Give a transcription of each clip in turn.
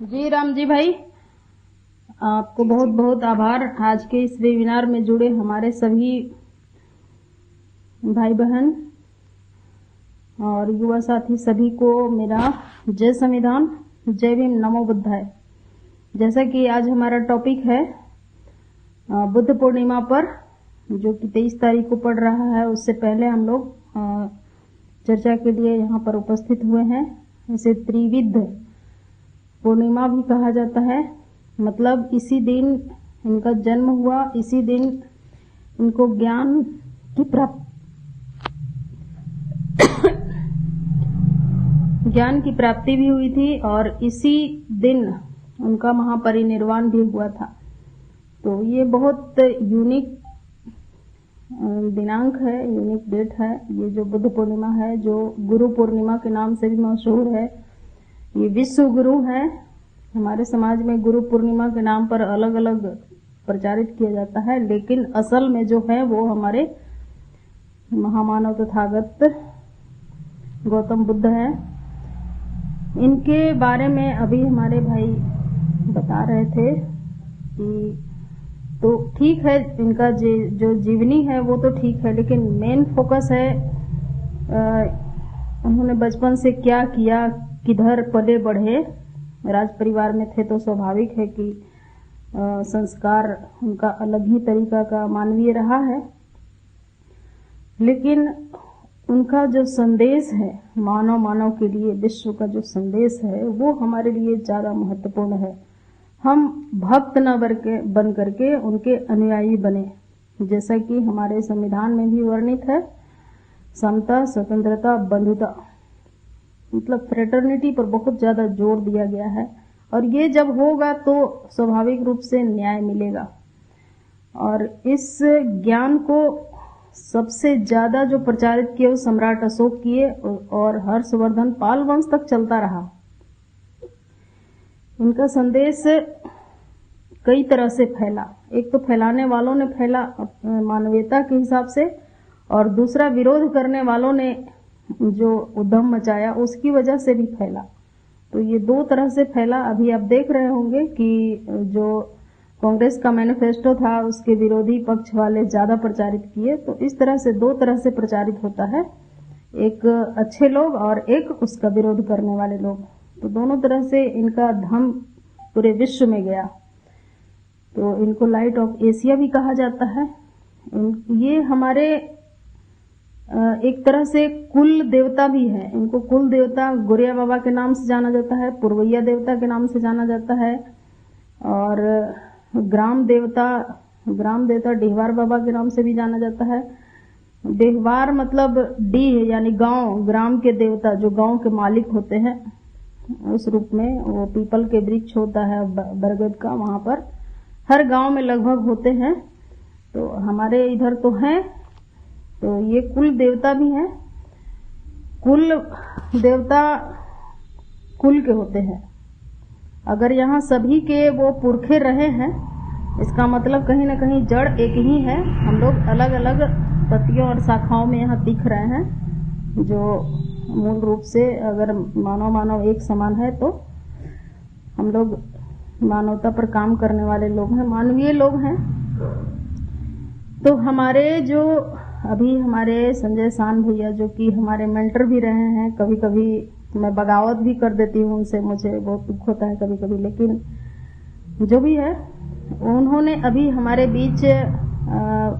जी राम जी भाई, आपको बहुत बहुत आभार। आज के इस वेबिनार में जुड़े हमारे सभी भाई बहन और युवा साथी सभी को मेरा जय संविधान, जय भीम, नमो बुद्धाय। जैसा कि आज हमारा टॉपिक है बुद्ध पूर्णिमा पर, जो कि 23 तारीख को पड़ रहा है। उससे पहले हम लोग चर्चा के लिए यहाँ पर उपस्थित हुए हैं। इसे त्रिविध पूर्णिमा भी कहा जाता है, मतलब इसी दिन इनका जन्म हुआ, इसी दिन इनको ज्ञान की प्राप्ति भी हुई थी और इसी दिन उनका महापरिनिर्वाण भी हुआ था। तो ये बहुत यूनिक दिनांक है, यूनिक डेट है। ये जो बुद्ध पूर्णिमा है, जो गुरु पूर्णिमा के नाम से भी मशहूर है, ये विश्व गुरु है। हमारे समाज में गुरु पूर्णिमा के नाम पर अलग अलग प्रचारित किया जाता है, लेकिन असल में जो है वो हमारे महामानव तथागत गौतम बुद्ध है। इनके बारे में अभी हमारे भाई बता रहे थे कि तो ठीक है, इनका जो जीवनी है वो तो ठीक है, लेकिन मेन फोकस है उन्होंने बचपन से क्या किया, किधर पले बढ़े। राज परिवार में थे तो स्वाभाविक है कि संस्कार उनका अलग ही तरीका का मानवीय रहा है, लेकिन उनका जो संदेश है मानव के लिए, विश्व का जो संदेश है वो हमारे लिए ज्यादा महत्वपूर्ण है। हम भक्त न बन करके उनके अनुयायी बने, जैसा कि हमारे संविधान में भी वर्णित है। समता, स्वतंत्रता, बंधुता, मतलब फ्रेटर्निटी पर बहुत ज्यादा जोर दिया गया है। और ये जब होगा तो स्वाभाविक रूप से न्याय मिलेगा। और इस ज्ञान को सबसे ज्यादा जो प्रचारित किए वो सम्राट अशोक किए और हर्षवर्धन पाल वंश तक चलता रहा। इनका संदेश कई तरह से फैला। एक तो फैलाने वालों ने फैला मानवीयता के हिसाब से, और दूसरा विरोध करने वालों ने जो उद्यम मचाया उसकी वजह से भी फैला। तो ये दो तरह से फैला। अभी आप देख रहे होंगे कि जो कांग्रेस का मैनिफेस्टो था उसके विरोधी पक्ष वाले ज्यादा प्रचारित किए। तो इस तरह से दो तरह से प्रचारित होता है, एक अच्छे लोग और एक उसका विरोध करने वाले लोग। तो दोनों तरह से इनका धम पूरे विश्व में गया। तो इनको लाइट ऑफ एशिया भी कहा जाता है। ये हमारे एक तरह से कुल देवता भी है। इनको कुल देवता गोरिया बाबा के नाम से जाना जाता है, पुरवैया देवता के नाम से जाना जाता है, और ग्राम देवता डेहवार बाबा के नाम से भी जाना जाता है। डेहवार मतलब डीह यानी गांव, ग्राम के देवता जो गांव के मालिक होते हैं, उस रूप में वो पीपल के वृक्ष होता है बरगद का, वहां पर हर गांव में लगभग होते हैं। तो हमारे इधर तो हैं। तो ये कुल देवता भी हैं। कुल देवता कुल के होते हैं। अगर यहाँ सभी के वो पुरखे रहे हैं, इसका मतलब कहीं ना कहीं जड़ एक ही है। हम लोग अलग अलग पत्तियों और शाखाओं में यहाँ दिख रहे हैं, जो मूल रूप से अगर मानव एक समान है तो हम लोग मानवता पर काम करने वाले लोग हैं, मानवीय लोग हैं। तो हमारे जो अभी हमारे संजय सान भैया, जो कि हमारे मेंटर भी रहे हैं, कभी कभी मैं बगावत भी कर देती हूँ उनसे, मुझे बहुत दुख होता है कभी कभी, लेकिन जो भी है, उन्होंने अभी हमारे बीच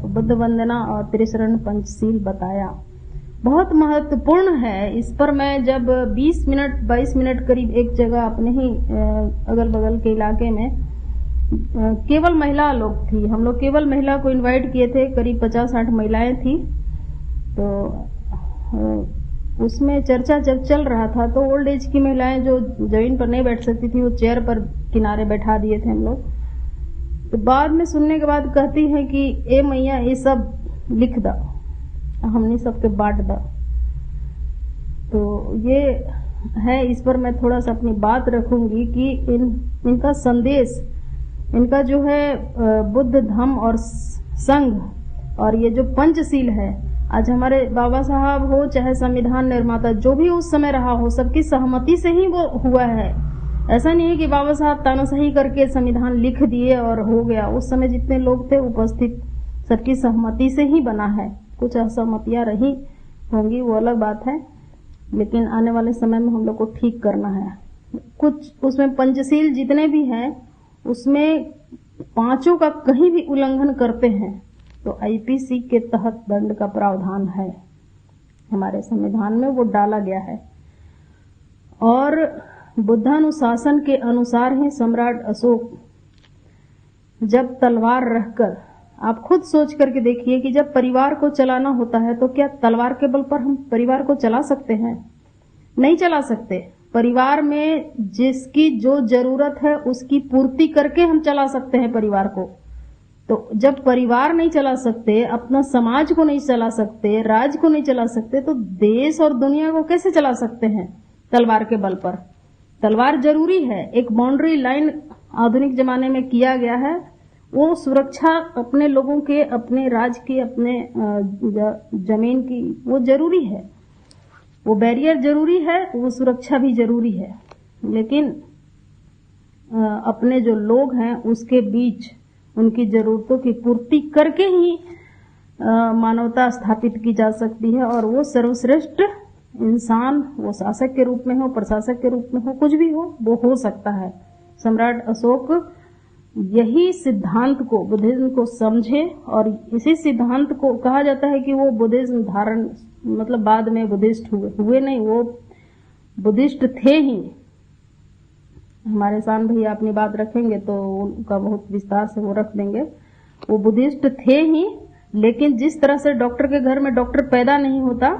बुद्ध वंदना और त्रिशरण पंचशील बताया। बहुत महत्वपूर्ण है। इस पर मैं जब 22 मिनट करीब एक जगह अपने ही अगल बगल के इलाके में केवल महिला लोग थी, हम लोग केवल महिला को इनवाइट किए थे, करीब 50-60 महिलाएं थी। तो उसमें चर्चा जब चल रहा था तो ओल्ड एज की महिलाएं जो जमीन पर नहीं बैठ सकती थी, वो चेयर पर किनारे बैठा दिए थे हम लोग। तो बाद में सुनने के बाद कहती हैं कि ए मैया ये सब लिख दा, हमने सबके बांट दा। तो ये है, इस पर मैं थोड़ा सा अपनी बात रखूंगी कि इनका संदेश, इनका जो है बुद्ध धम्म और संघ, और ये जो पंचशील है, आज हमारे बाबा साहब हो चाहे संविधान निर्माता जो भी उस समय रहा हो, सबकी सहमति से ही वो हुआ है। ऐसा नहीं है कि बाबा साहब तानाशाही करके संविधान लिख दिए और हो गया। उस समय जितने लोग थे उपस्थित सबकी सहमति से ही बना है। कुछ असहमतियां रही होंगी, वो अलग बात है, लेकिन आने वाले समय में हम लोग को ठीक करना है। कुछ उसमें पंचशील जितने भी हैं उसमें पांचों का कहीं भी उल्लंघन करते हैं तो आईपीसी के तहत दंड का प्रावधान है, हमारे संविधान में वो डाला गया है। और बुद्धानुशासन के अनुसार ही सम्राट अशोक जब तलवार रखकर, आप खुद सोच करके देखिए कि जब परिवार को चलाना होता है तो क्या तलवार के बल पर हम परिवार को चला सकते हैं? नहीं चला सकते। परिवार में जिसकी जो जरूरत है उसकी पूर्ति करके हम चला सकते हैं परिवार को। तो जब परिवार नहीं चला सकते, अपना समाज को नहीं चला सकते, राज्य को नहीं चला सकते, तो देश और दुनिया को कैसे चला सकते हैं? तलवार के बल पर। तलवार जरूरी है। एक बाउंड्री लाइन आधुनिक जमाने में किया गया है, वो सुरक्षा अपने लोगों के, अपने राज्य की, अपने जमीन की, वो जरूरी है। वो बैरियर जरूरी है, वो सुरक्षा भी जरूरी है। लेकिन अपने जो लोग हैं उसके बीच उनकी जरूरतों की पूर्ति करके ही मानवता स्थापित की जा सकती है। और वो सर्वश्रेष्ठ इंसान, वो शासक के रूप में हो, प्रशासक के रूप में हो, कुछ भी हो, वो हो सकता है। सम्राट अशोक यही सिद्धांत को, बुद्धिज्म को समझे और इसी सिद्धांत को कहा जाता है कि वो बुद्धिज्म धारण, मतलब बाद में बुद्धिस्ट हुए नहीं, वो बुद्धिस्ट थे ही। हमारे शान भैया अपनी बात रखेंगे तो उनका बहुत विस्तार से वो रख देंगे। वो बुद्धिस्ट थे ही, लेकिन जिस तरह से डॉक्टर के घर में डॉक्टर पैदा नहीं होता,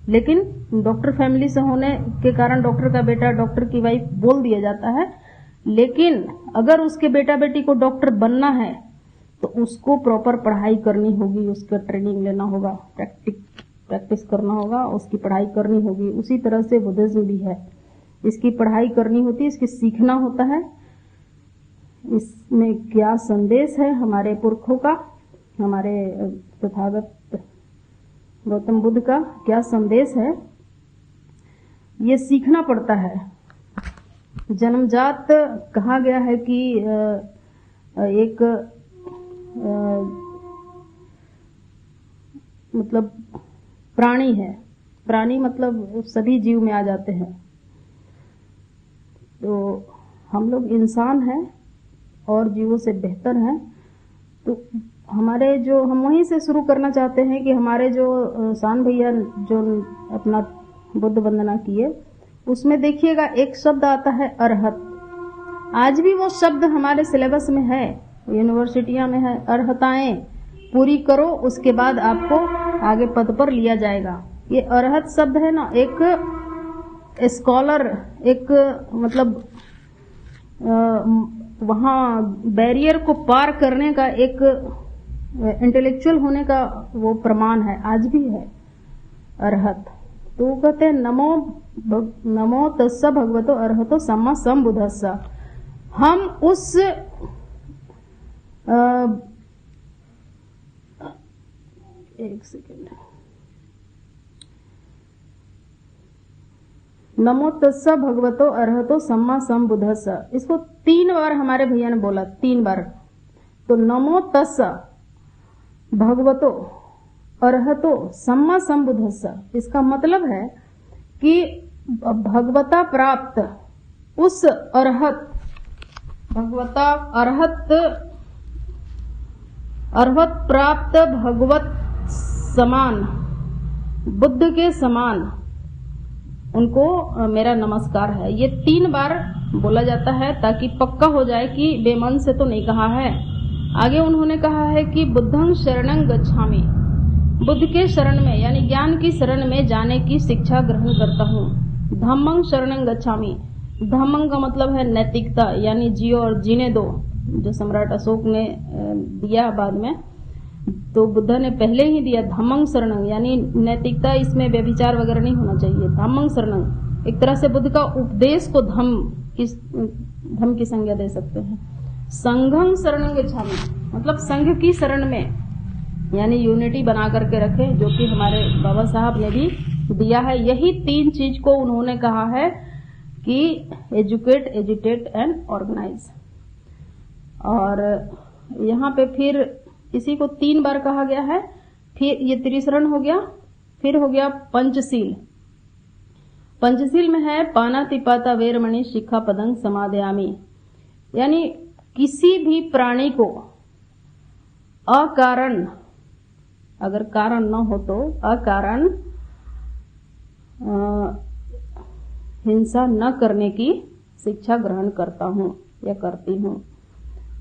लेकिन डॉक्टर फैमिली से होने के कारण डॉक्टर का बेटा, डॉक्टर की वाइफ बोल दिया जाता है। लेकिन अगर उसके बेटा बेटी को डॉक्टर बनना है तो उसको प्रॉपर पढ़ाई करनी होगी, उसका ट्रेनिंग लेना होगा, प्रैक्टिस करना होगा, उसकी पढ़ाई करनी होगी। उसी तरह से बुद्धिज्म भी है, इसकी पढ़ाई करनी होती है, इसकी सीखना होता है। इसमें क्या संदेश है हमारे पुरखों का, हमारे तथागत गौतम बुद्ध का क्या संदेश है, ये सीखना पड़ता है। जन्मजात कहा गया है कि एक मतलब प्राणी है, प्राणी मतलब सभी जीव में आ जाते हैं। तो हम लोग इंसान हैं और जीवों से बेहतर हैं। तो हमारे जो, हम वहीं से शुरू करना चाहते हैं कि हमारे जो शान भैया जो अपना बुद्ध वंदना किए, उसमें देखिएगा एक शब्द आता है अरहत। आज भी वो शब्द हमारे सिलेबस में है, यूनिवर्सिटियां में है। अर्हताएं पूरी करो, उसके बाद आपको आगे पद पर लिया जाएगा। ये अरहत शब्द है ना, एक स्कॉलर, एक मतलब वहां बैरियर को पार करने का एक इंटेलेक्चुअल होने का वो प्रमाण है, आज भी है अरहत। तो वो कहते हैं नमो तस्स भगवतो अरहतो सम्मा संबुद्धस्स। हम उस एक सेकेंड, नमो तस्स भगवतो अरहतो सम्मा संबुद्धस्स, इसको 3 बार हमारे भैया ने बोला, 3 बार। तो नमो तस्स भगवतो अरहतो सम्मा संबुद्धस्स, इसका मतलब है कि भगवता प्राप्त उस अरहत, भगवता अरहत प्राप्त भगवत समान, बुद्ध के समान उनको मेरा नमस्कार है। ये 3 बार बोला जाता है ताकि पक्का हो जाए कि बेमन से तो नहीं कहा है। आगे उन्होंने कहा है कि बुद्धं शरणं गच्छामि, बुद्ध के शरण में यानी ज्ञान की शरण में जाने की शिक्षा ग्रहण करता हूँ। धम्मं शरणं गच्छामि, धम्मं का मतलब है नैतिकता, यानी जियो और जीने दो, जो सम्राट अशोक ने दिया बाद में, तो बुद्ध ने पहले ही दिया। धम्मं शरणं यानी नैतिकता, इसमें व्यभिचार वगैरह नहीं होना चाहिए। धम्मं शरणं एक तरह से बुद्ध का उपदेश को धम्म की संज्ञा दे सकते हैं। संघं शरणं गच्छामि मतलब संघ की शरण में, यानी यूनिटी बना करके रखे, जो कि हमारे बाबा साहब ने भी दिया है। यही 3 चीज को उन्होंने कहा है कि एजुकेट, एजिटेट एंड ऑर्गेनाइज। और यहाँ पे फिर इसी को 3 बार कहा गया है। फिर ये त्रिशरण हो गया, फिर हो गया पंचशील। पंचशील में है पानातिपाता वेरमणि शिक्षापदं समादयामि, यानी किसी भी प्राणी को अकारण, अगर कारण न हो तो अकारण हिंसा न करने की शिक्षा ग्रहण करता हूँ या करती हूँ।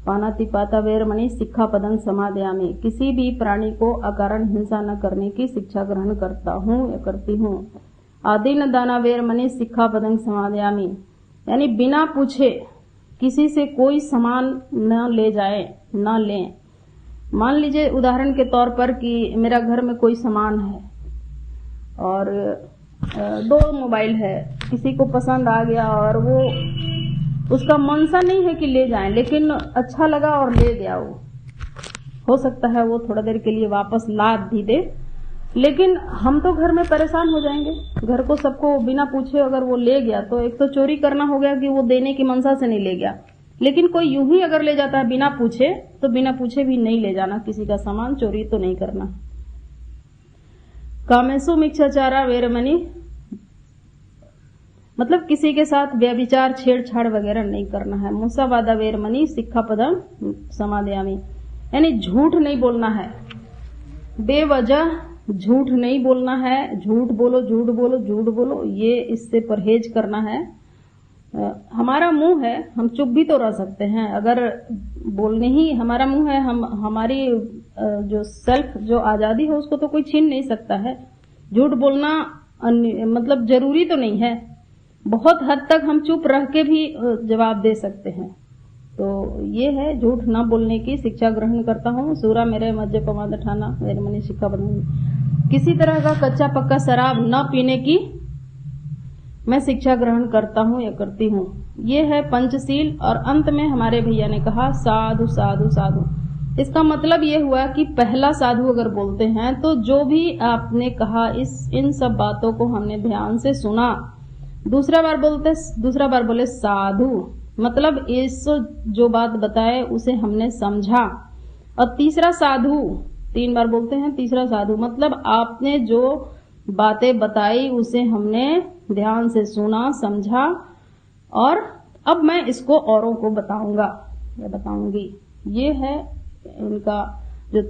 पानातिपाता वेरमणि शिक्षापदं समादयामि, किसी भी प्राणी को अकारण हिंसा न करने की शिक्षा ग्रहण करता हूँ या करती हूँ। आदीन दाना वेरमणि शिक्षापदं समादयामि, यानी बिना पूछे किसी से कोई सामान न ले जाए, न लें। मान लीजिए उदाहरण के तौर पर कि मेरा घर में कोई सामान है और 2 मोबाइल है, किसी को पसंद आ गया और वो उसका मनसा नहीं है कि ले जाएं, लेकिन अच्छा लगा और ले गया। वो हो सकता है वो थोड़ा देर के लिए वापस ला भी दे, लेकिन हम तो घर में परेशान हो जाएंगे। घर को सबको बिना पूछे अगर वो ले गया तो एक तो चोरी करना हो गया कि वो देने की मनसा से नहीं ले गया, लेकिन कोई यूं ही अगर ले जाता है बिना पूछे, तो बिना पूछे भी नहीं ले जाना किसी का सामान, चोरी तो नहीं करना। कामेषु मिच्छाचारा वेरमणि, मतलब किसी के साथ व्यभिचार, छेड़छाड़ वगैरह नहीं करना है। मुसावादा वेरमणि शिक्षापदं समादयामि, यानी झूठ नहीं बोलना है, बेवजह झूठ नहीं बोलना है। झूठ बोलो, झूठ बोलो, झूठ बोलो, ये इससे परहेज करना है। हमारा मुंह है, हम चुप भी तो रह सकते हैं। अगर बोलने ही हमारा मुंह है, हमारी जो सेल्फ, जो आजादी है, उसको तो कोई छीन नहीं सकता है। झूठ बोलना मतलब जरूरी तो नहीं है, बहुत हद तक हम चुप रह के भी जवाब दे सकते हैं। तो ये है झूठ न बोलने की शिक्षा ग्रहण करता हूँ। सूरा मेरे मध्य पमाद ठाना वेरमणि शिक्षापदं, किसी तरह का कच्चा पक्का शराब न पीने की मैं शिक्षा ग्रहण करता हूँ या करती हूँ। ये है पंचशील। और अंत में हमारे भैया ने कहा साधु साधु साधु। इसका मतलब ये हुआ कि पहला साधु अगर बोलते हैं तो जो भी आपने कहा इन सब बातों को हमने ध्यान से सुना। दूसरा बार बोले साधु, मतलब इस जो बात बताए उसे हमने समझा। और तीसरा साधु, 3 बार बोलते हैं, तीसरा साधु मतलब आपने जो बातें बताई उसे हमने ध्यान से सुना, समझा, और अब मैं इसको औरों को बताऊंगा या बताऊंगी। ये है इनका जो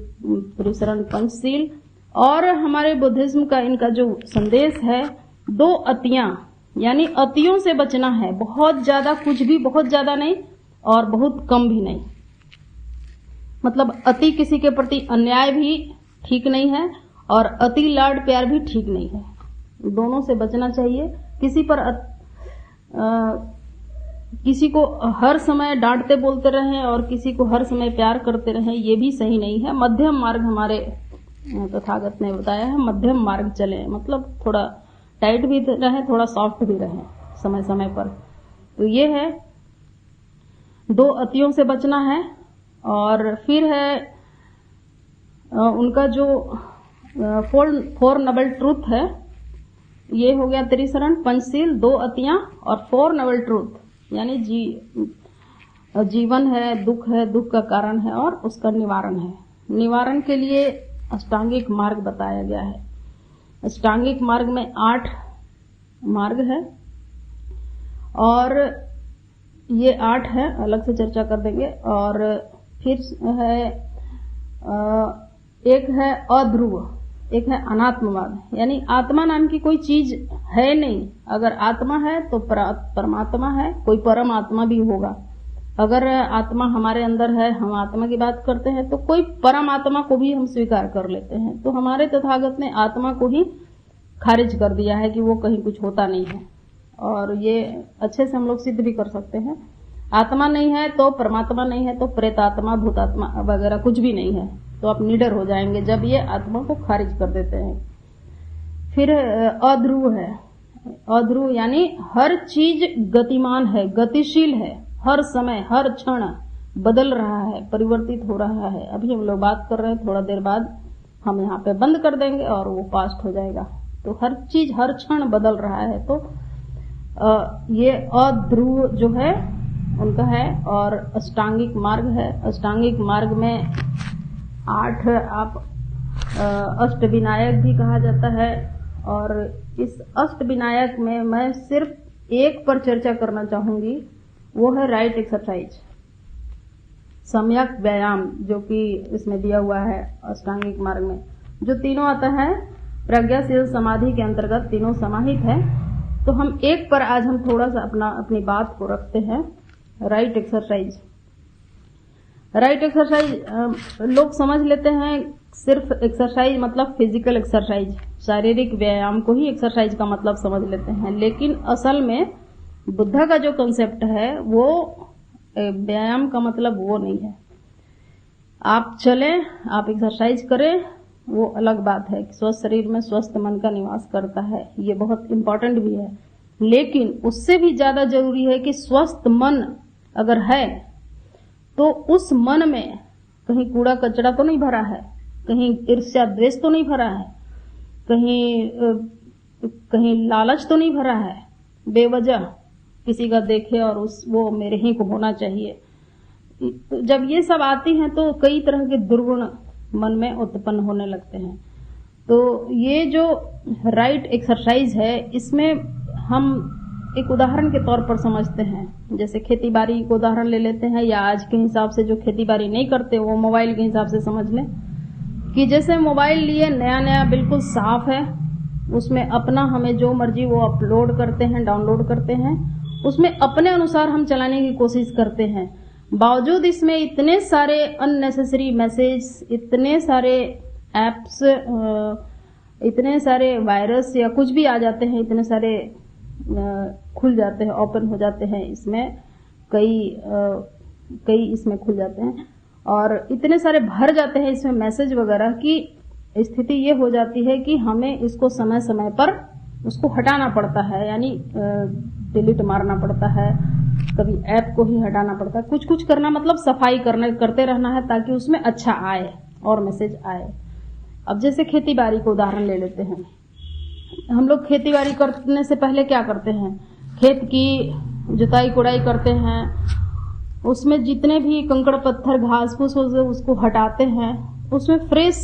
त्रिशरण पंचशील। और हमारे बुद्धिज्म का इनका जो संदेश है, 2 अतियां, यानी अतियों से बचना है। बहुत ज्यादा कुछ भी, बहुत ज्यादा नहीं और बहुत कम भी नहीं। मतलब अति किसी के प्रति अन्याय भी ठीक नहीं है और अति लाड प्यार भी ठीक नहीं है। दोनों से बचना चाहिए। किसी को हर समय डांटते बोलते रहें और किसी को हर समय प्यार करते रहें, ये भी सही नहीं है। मध्यम मार्ग हमारे तथागत ने बताया है, मध्यम मार्ग चले, मतलब थोड़ा टाइट भी रहे, थोड़ा सॉफ्ट भी रहे समय समय पर। तो ये है 2 अतियों से बचना है। और फिर है उनका जो 4 नोबल ट्रूथ है, ये हो गया त्रिशरण पंचशील, 2 अतियां और 4 नोबल ट्रूथ, यानी जीवन है, दुख का कारण है और उसका निवारण है। निवारण के लिए अष्टांगिक मार्ग बताया गया है। अष्टांगिक मार्ग में 8 मार्ग है और ये 8 है, अलग से चर्चा कर देंगे। और फिर है एक है अध्रुव, एक है अनात्मवाद, यानी आत्मा नाम की कोई चीज है नहीं। अगर आत्मा है तो परमात्मा है, कोई परम आत्मा भी होगा। अगर आत्मा हमारे अंदर है, हम आत्मा की बात करते हैं, तो कोई परम आत्मा को भी हम स्वीकार कर लेते हैं। तो हमारे तथागत ने आत्मा को ही खारिज कर दिया है कि वो कहीं कुछ होता नहीं है। और ये अच्छे से हम लोग सिद्ध भी कर सकते हैं। आत्मा नहीं है तो परमात्मा नहीं है तो प्रेतात्मा, भूतात्मा वगैरह कुछ भी नहीं है। तो आप निडर हो जाएंगे जब ये आत्मा को खारिज कर देते हैं। फिर अध्रुव है। अध्रुव यानी हर चीज गतिमान है, गतिशील है, हर समय हर क्षण बदल रहा है, परिवर्तित हो रहा है। अभी हम लोग बात कर रहे हैं, थोड़ा देर बाद हम यहाँ पे बंद कर देंगे और वो पास्ट हो जाएगा। तो हर चीज हर क्षण बदल रहा है। तो ये अध्रुव जो है उनका है, और अष्टांगिक मार्ग है। अष्टांगिक मार्ग में 8 अष्टविनायक भी कहा जाता है, और इस अष्टविनायक में मैं सिर्फ एक पर चर्चा करना चाहूंगी, वो है राइट एक्सरसाइज, सम्यक व्यायाम, जो कि इसमें दिया हुआ है अष्टांगिक मार्ग में। जो तीनों आता है प्रज्ञाशील समाधि के अंतर्गत, तीनों समाहित है। तो हम एक पर आज हम थोड़ा सा अपनी बात को रखते हैं। Right exercise. राइट एक्सरसाइज लोग समझ लेते हैं सिर्फ एक्सरसाइज मतलब फिजिकल एक्सरसाइज, शारीरिक व्यायाम को ही एक्सरसाइज का मतलब समझ लेते हैं, लेकिन असल में बुद्ध का जो कंसेप्ट है वो व्यायाम का मतलब वो नहीं है। आप चलें, आप एक्सरसाइज करें, वो अलग बात है कि स्वस्थ शरीर में स्वस्थ मन का निवास करता है, ये बहुत इंपॉर्टेंट भी है। लेकिन उससे भी ज्यादा जरूरी है कि स्वस्थ मन अगर है तो उस मन में कहीं कूड़ा कचरा तो नहीं भरा है, कहीं ईर्ष्या द्वेष तो नहीं भरा है, कहीं लालच तो नहीं भरा है, बेवजह किसी का देखे और वो मेरे ही को होना चाहिए। जब ये सब आती हैं तो कई तरह के दुर्गुण मन में उत्पन्न होने लगते हैं। तो ये जो राइट एक्सरसाइज है, इसमें हम एक उदाहरण के तौर पर समझते हैं। जैसे खेती बाड़ी को उदाहरण ले लेते हैं, या आज के हिसाब से जो खेती बाड़ी नहीं करते वो मोबाइल के हिसाब से समझ लें कि जैसे मोबाइल लिए नया नया बिल्कुल साफ है, उसमें अपना हमें जो मर्जी वो अपलोड करते हैं, डाउनलोड करते हैं, उसमें अपने अनुसार हम चलाने की कोशिश करते हैं। बावजूद इसमें इतने सारे अननेसेसरी मैसेज, इतने सारे एप्स, इतने सारे वायरस या कुछ भी आ जाते हैं, इतने सारे खुल जाते हैं, ओपन हो जाते हैं, इसमें कई इसमें खुल जाते हैं और इतने सारे भर जाते हैं इसमें मैसेज वगैरह की स्थिति ये हो जाती है कि हमें इसको समय समय पर उसको हटाना पड़ता है, यानी डिलीट मारना पड़ता है, कभी ऐप को ही हटाना पड़ता है, कुछ कुछ करना मतलब सफाई करते रहना है ताकि उसमें अच्छा आए और मैसेज आए। अब जैसे खेती बाड़ी को उदाहरण ले लेते हैं। हम लोग खेती बाड़ी करने से पहले क्या करते हैं, खेत की जुताई कुड़ाई करते हैं, उसमें जितने भी कंकड़ पत्थर घास फूस उसको हटाते हैं, उसमें फ्रेश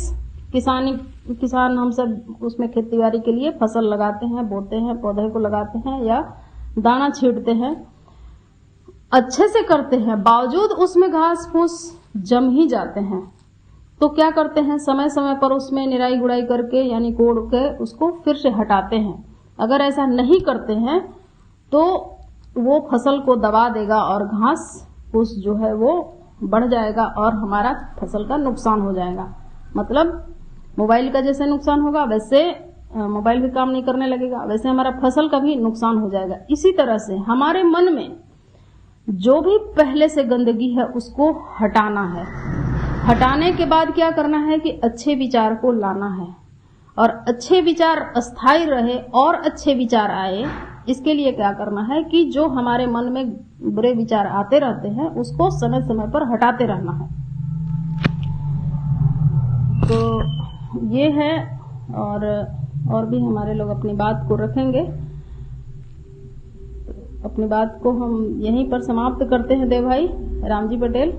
किसान हम सब उसमें खेती बाड़ी के लिए फसल लगाते हैं, बोते हैं, पौधे को लगाते हैं या दाना छींटते हैं, अच्छे से करते हैं, बावजूद उसमें घास फूस जम ही जाते हैं। तो क्या करते हैं, समय समय पर उसमें निराई गुड़ाई करके यानी कोड़ के उसको फिर से हटाते हैं। अगर ऐसा नहीं करते हैं तो वो फसल को दबा देगा और घास फूस जो है वो बढ़ जाएगा और हमारा फसल का नुकसान हो जाएगा। मतलब मोबाइल का जैसे नुकसान होगा वैसे मोबाइल भी काम नहीं करने लगेगा, वैसे हमारा फसल का भी नुकसान हो जाएगा। इसी तरह से हमारे मन में जो भी पहले से गंदगी है उसको हटाना है। हटाने के बाद क्या करना है कि अच्छे विचार को लाना है और अच्छे विचार अस्थायी रहे और अच्छे विचार आए, इसके लिए क्या करना है कि जो हमारे मन में बुरे विचार आते रहते हैं उसको समय समय पर हटाते रहना है। तो ये है, और भी हमारे लोग अपनी बात को रखेंगे। अपनी बात को हम यहीं पर समाप्त करते हैं देव भाई रामजी पटेल।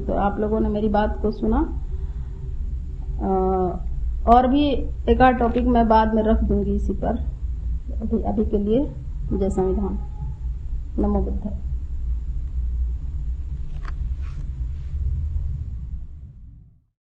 तो आप लोगों ने मेरी बात को सुना, और भी एक आध टॉपिक मैं बाद में रख दूंगी इसी पर। अभी के लिए जय संविधान। नमो बुद्धाय।